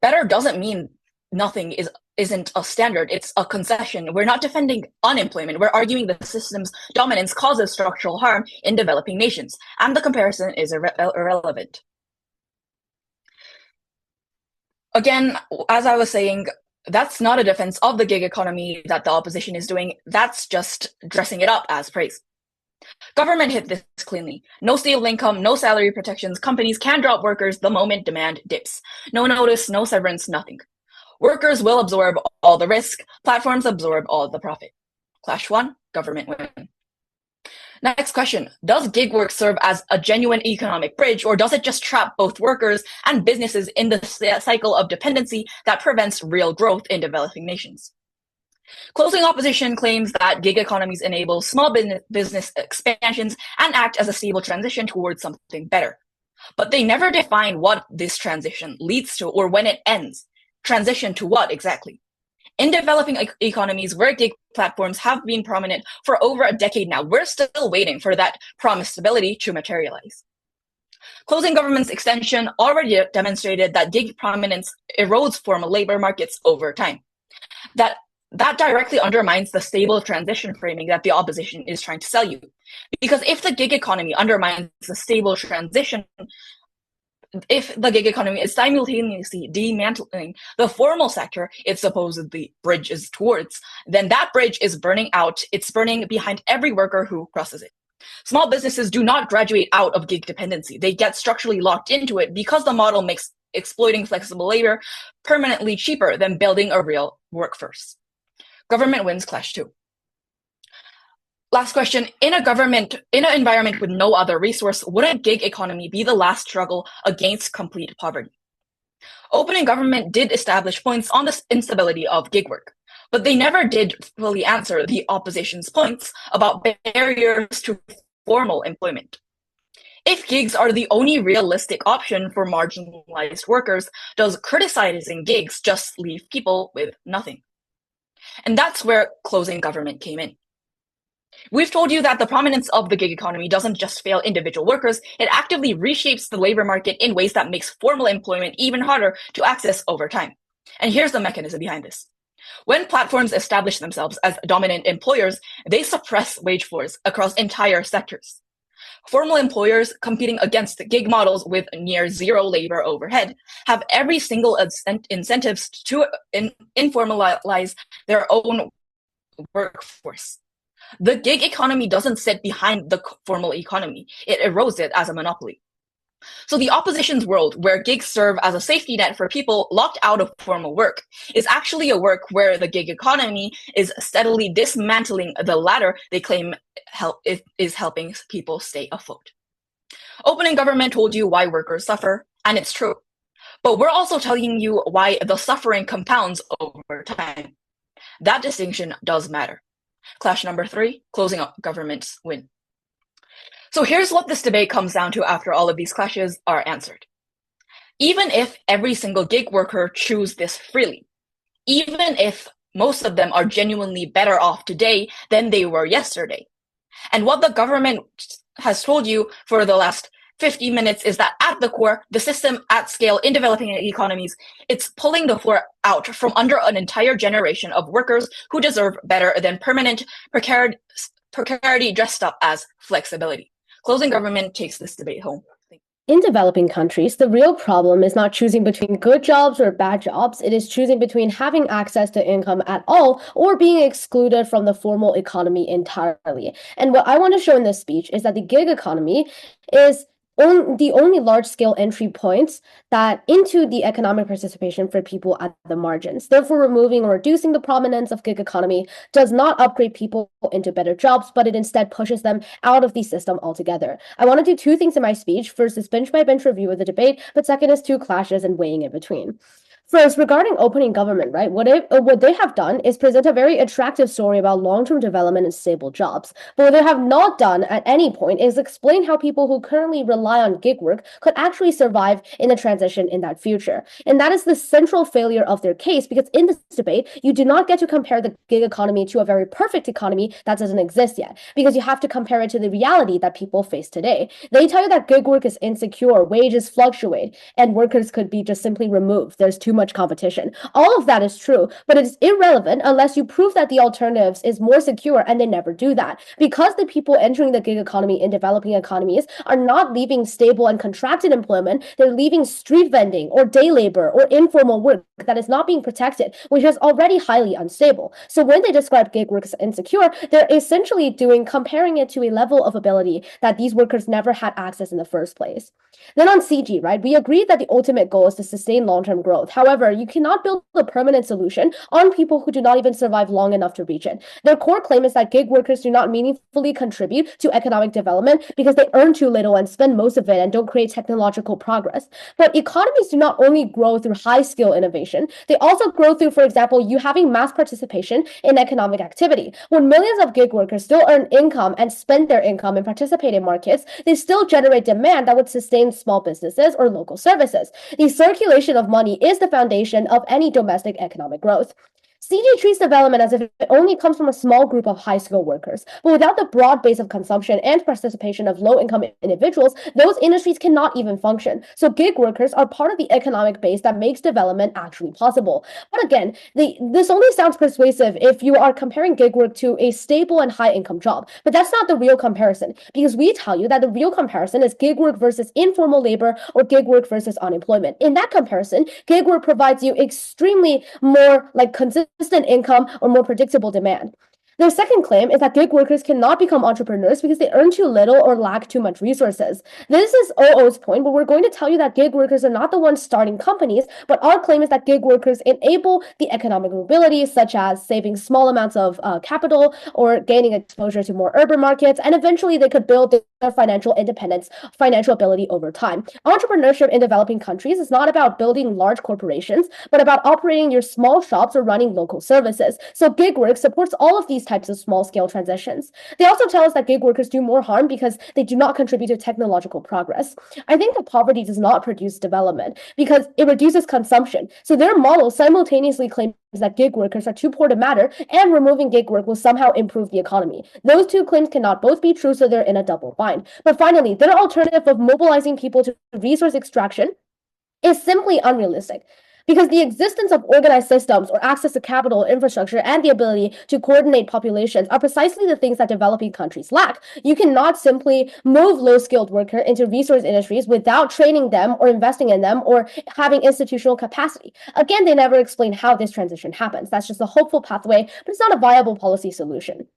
Better doesn't mean nothing isn't a standard. It's a concession. We're not defending unemployment. We're arguing the system's dominance causes structural harm in developing nations, and the comparison is irrelevant. Again, as I was saying, that's not a defense of the gig economy that the opposition is doing. That's just dressing it up as praise. Government hit this cleanly. No stable income, no salary protections. Companies can drop workers the moment demand dips. No notice, no severance, nothing. Workers will absorb all the risk. Platforms absorb all the profit. Clash one, government win. Next question. Does gig work serve as a genuine economic bridge, or does it just trap both workers and businesses in the cycle of dependency that prevents real growth in developing nations? Closing opposition claims that gig economies enable small business expansions and act as a stable transition towards something better. But they never define what this transition leads to or when it ends. Transition to what exactly? In developing economies where gig platforms have been prominent for over a decade now, we're still waiting for that promised stability to materialize. Closing government's extension already demonstrated that gig prominence erodes formal labor markets over time. That directly undermines the stable transition framing that the opposition is trying to sell you. Because if the gig economy undermines the stable transition, if the gig economy is simultaneously dismantling the formal sector it supposedly bridges towards, then that bridge is burning out. It's burning behind every worker who crosses it. Small businesses do not graduate out of gig dependency. They get structurally locked into it because the model makes exploiting flexible labor permanently cheaper than building a real workforce. Government wins clash two. Last question. In an environment with no other resource, wouldn't gig economy be the last struggle against complete poverty? Opening government did establish points on the instability of gig work, but they never did fully answer the opposition's points about barriers to formal employment. If gigs are the only realistic option for marginalized workers, does criticizing gigs just leave people with nothing? And that's where closing government came in. We've told you that the prominence of the gig economy doesn't just fail individual workers, it actively reshapes the labor market in ways that makes formal employment even harder to access over time. And here's the mechanism behind this. When platforms establish themselves as dominant employers, they suppress wage floors across entire sectors. Formal employers competing against gig models with near zero labor overhead have every single incentives to informalize their own workforce. The gig economy doesn't sit behind the formal economy. It erodes it as a monopoly. So the opposition's world, where gigs serve as a safety net for people locked out of formal work, is actually a work where the gig economy is steadily dismantling the latter they claim is helping people stay afloat. Opening government told you why workers suffer, and it's true. But we're also telling you why the suffering compounds over time. That distinction does matter. Clash number 3, closing governments win. So here's what this debate comes down to after all of these clashes are answered. Even if every single gig worker chooses this freely, even if most of them are genuinely better off today than they were yesterday, and what the government has told you for the last 50 minutes is that at the core, the system at scale in developing economies, it's pulling the floor out from under an entire generation of workers who deserve better than permanent precarity dressed up as flexibility. Closing government takes this debate home. In developing countries, the real problem is not choosing between good jobs or bad jobs. It is choosing between having access to income at all or being excluded from the formal economy entirely. And what I want to show in this speech is that the gig economy is the only large-scale entry points that into the economic participation for people at the margins. Therefore, removing or reducing the prominence of gig economy does not upgrade people into better jobs, but it instead pushes them out of the system altogether. I want to do 2 things in my speech. First is bench-by-bench review of the debate, but second is 2 clashes and weighing in between. First, regarding opening government, right? What they have done is present a very attractive story about long-term development and stable jobs. But what they have not done at any point is explain how people who currently rely on gig work could actually survive in a transition in that future. And that is the central failure of their case, because in this debate, you do not get to compare the gig economy to a very perfect economy that doesn't exist yet, because you have to compare it to the reality that people face today. They tell you that gig work is insecure, wages fluctuate, and workers could be just simply removed. There's too much competition. All of that is true, but it is irrelevant unless you prove that the alternatives is more secure, and they never do that. Because the people entering the gig economy in developing economies are not leaving stable and contracted employment, they're leaving street vending or day labor or informal work that is not being protected, which is already highly unstable. So when they describe gig work as insecure, they're essentially comparing it to a level of ability that these workers never had access in the first place. Then on CG, right, we agreed that the ultimate goal is to sustain long-term growth. However, you cannot build a permanent solution on people who do not even survive long enough to reach it. Their core claim is that gig workers do not meaningfully contribute to economic development because they earn too little and spend most of it and don't create technological progress. But economies do not only grow through high-skill innovation, they also grow through, for example, you having mass participation in economic activity. When millions of gig workers still earn income and spend their income and participate in markets, they still generate demand that would sustain small businesses or local services. The circulation of money is the foundation of any domestic economic growth. CG treats development as if it only comes from a small group of high-skilled workers. But without the broad base of consumption and participation of low-income individuals, those industries cannot even function. So gig workers are part of the economic base that makes development actually possible. But again, this only sounds persuasive if you are comparing gig work to a stable and high-income job. But that's not the real comparison, because we tell you that the real comparison is gig work versus informal labor or gig work versus unemployment. In that comparison, gig work provides you extremely more consistent income or more predictable demand. Their second claim is that gig workers cannot become entrepreneurs because they earn too little or lack too much resources. This is OO's point, but we're going to tell you that gig workers are not the ones starting companies, but our claim is that gig workers enable the economic mobility, such as saving small amounts of capital or gaining exposure to more urban markets, and eventually they could build their financial independence, financial ability over time. Entrepreneurship in developing countries is not about building large corporations, but about operating your small shops or running local services. So gig work supports all of these these types of small-scale transitions. They also tell us that gig workers do more harm because they do not contribute to technological progress. I think that poverty does not produce development because it reduces consumption. So their model simultaneously claims that gig workers are too poor to matter, and removing gig work will somehow improve the economy. Those two claims cannot both be true, so they're in a double bind. But finally, their alternative of mobilizing people to resource extraction is simply unrealistic. Because the existence of organized systems or access to capital, infrastructure, and the ability to coordinate populations are precisely the things that developing countries lack. You cannot simply move low-skilled workers into resource industries without training them or investing in them or having institutional capacity. Again, they never explain how this transition happens. That's just a hopeful pathway, but it's not a viable policy solution.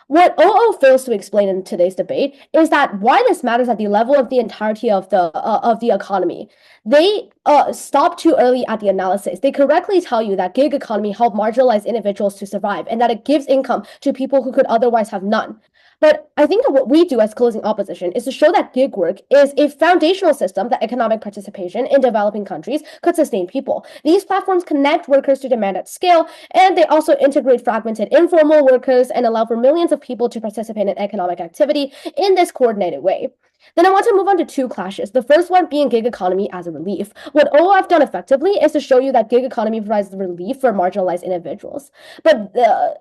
What OO fails to explain in today's debate is that why this matters at the level of the entirety of the economy. They stop too early at the analysis. They correctly tell you that gig economy help marginalized individuals to survive and that it gives income to people who could otherwise have none. But I think that what we do as closing opposition is to show that gig work is a foundational system that economic participation in developing countries could sustain people. These platforms connect workers to demand at scale, and they also integrate fragmented informal workers and allow for millions of people to participate in economic activity in this coordinated way. Then I want to move on to two clashes. The first one being gig economy as a relief. What OO done effectively is to show you that gig economy provides relief for marginalized individuals. But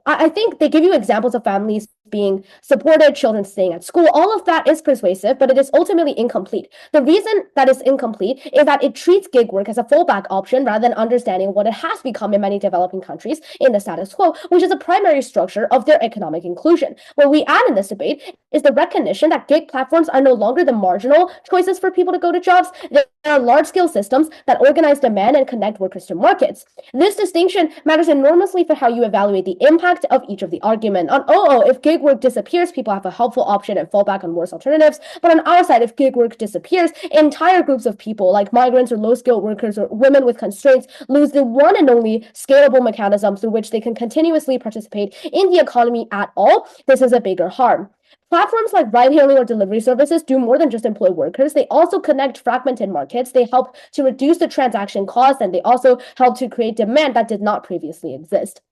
I think they give you examples of families being supported, children staying at school. All of that is persuasive, but it is ultimately incomplete. The reason that is incomplete is that it treats gig work as a fallback option rather than understanding what it has become in many developing countries in the status quo, which is a primary structure of their economic inclusion. What we add in this debate is the recognition that gig platforms are no longer the marginal choices for people to go to jobs. There are large-scale systems that organize demand and connect workers to markets. This distinction matters enormously for how you evaluate the impact of each of the argument. On OO, if gig work disappears, people have a helpful option and fall back on worse alternatives. But on our side, if gig work disappears, entire groups of people, like migrants or low-skilled workers or women with constraints, lose the one and only scalable mechanism through which they can continuously participate in the economy at all. This is a bigger harm. Platforms like ride-hailing or delivery services do more than just employ workers. They also connect fragmented markets. They help to reduce the transaction cost, and they also help to create demand that did not previously exist.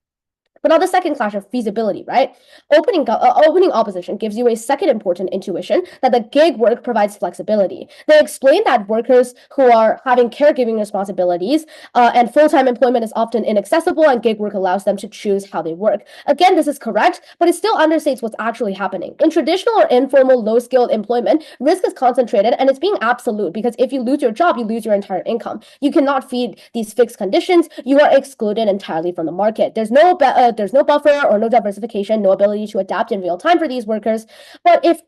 But on the second clash of feasibility, right? Opening opposition gives you a second important intuition that the gig work provides flexibility. They explain that workers who are having caregiving responsibilities and full-time employment is often inaccessible, and gig work allows them to choose how they work. Again, this is correct, but it still understates what's actually happening. In traditional or informal low-skilled employment, risk is concentrated and it's being absolute because if you lose your job, you lose your entire income. You cannot feed these fixed conditions. You are excluded entirely from the market. There's no buffer or no diversification, no ability to adapt in real time for these workers. But if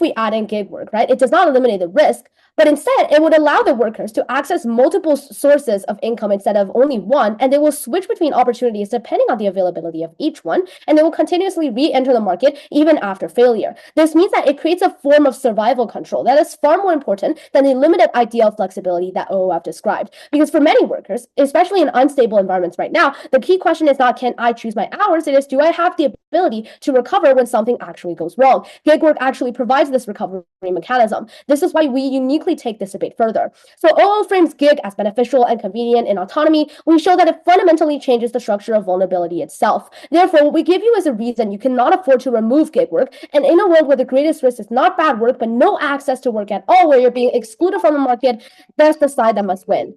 we add in gig work, right, it does not eliminate the risk, but instead it would allow the workers to access multiple sources of income instead of only one, and they will switch between opportunities depending on the availability of each one, and they will continuously re-enter the market even after failure. This means that it creates a form of survival control that is far more important than the limited idea of flexibility that OOF described. Because for many workers, especially in unstable environments right now, the key question is not can I choose my hours, it is do I have the ability to recover when something actually goes wrong. Gig work actually provides this recovery mechanism. This is why we uniquely take this debate further. So OO frames gig as beneficial and convenient in autonomy. We show that it fundamentally changes the structure of vulnerability itself. Therefore, what we give you is a reason you cannot afford to remove gig work, and in a world where the greatest risk is not bad work, but no access to work at all, where you're being excluded from the market, that's the side that must win.